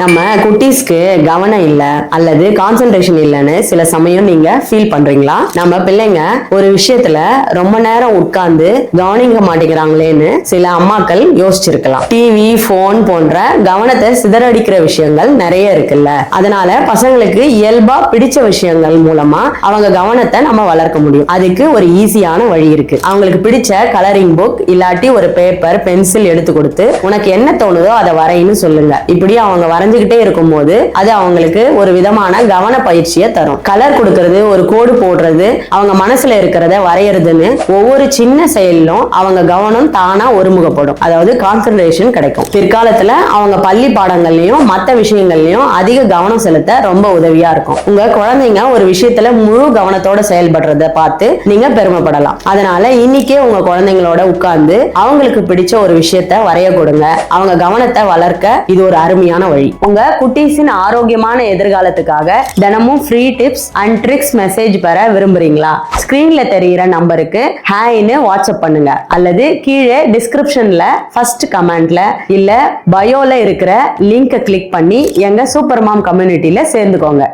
நம்ம குட்டீஸ்க்கு கவனம் இல்ல அல்லது கான்சென்ட்ரேஷன் இல்லைன்னு சில சமயம் நீங்க ஃபீல் பண்றீங்களா? நம்ம பிள்ளைங்க ஒரு விஷயத்துல ரொம்ப நேரம் உட்கார்ந்து கவனிக்க மாட்டேங்கிறாங்களேன்னு சில அம்மாக்கள் யோசிச்சிருக்கலாம். டிவி, போன் போன்ற கவனத்தை சிதறடிக்கிற விஷயங்கள் நிறைய இருக்குல்ல. அதனால பசங்களுக்கு இயல்பா பிடிச்ச விஷயங்கள் மூலமா அவங்க கவனத்தை நம்ம வளர்க்க முடியும். அதுக்கு ஒரு ஈஸியான வழி இருக்கு. அவங்களுக்கு பிடிச்ச கலரிங் புக் இல்லாட்டி ஒரு பேப்பர், பென்சில் எடுத்து கொடுத்து உனக்கு என்ன தோணுதோ அதை வரைன்னு சொல்லுங்க. இப்படி அவங்க வரைஞ்சுக்கிட்டே இருக்கும் போது அது அவங்களுக்கு ஒரு விதமான கவன பயிற்சியை தரும். கலர் கொடுக்கறது, ஒரு கோடு போடுறது, அவங்க மனசுல இருக்கிறத வரையறதுன்னு ஒவ்வொரு சின்ன செயலிலும் அவங்க கவனம் தானா ஒருமுகப்படும். அதாவது கான்சென்ட்ரேஷன் கிடைக்கும். பிற்காலத்துல அவங்க பள்ளி பாடங்கள்லயும் மற்ற விஷயங்கள்லயும் அதிக கவனம் செலுத்த ரொம்ப உதவியா இருக்கும். உங்க குழந்தைங்க ஒரு விஷயத்துல முழு கவனத்தோட செயல்படுறத பார்த்து நீங்க பெருமைப்படலாம். அதனால இன்னைக்கே உங்க குழந்தைங்களோட உட்கார்ந்து அவங்களுக்கு பிடிச்ச ஒரு விஷயத்த வரைய கொடுங்க. அவங்க கவனத்தை வளர்க்க இது ஒரு அருமையான வழி. உங்க குட்டீஸின் ஆரோக்கியமான எதிர்காலத்துக்காக தினமும் free tips and tricks message பெற விரும்புறீங்களா? ஸ்கிரீன்ல தெரிகிற நம்பருக்கு ஹாய்னு வாட்ஸ்அப் பண்ணுங்க அல்லது கீழே டிஸ்கிரிப்ஷன்ல ஃபர்ஸ்ட் கமெண்ட்ல இல்ல பயோல இருக்கிற லிங்கை கிளிக் பண்ணி எங்க சூப்பர் மாம் கம்யூனிட்டியில சேர்ந்துக்கோங்க.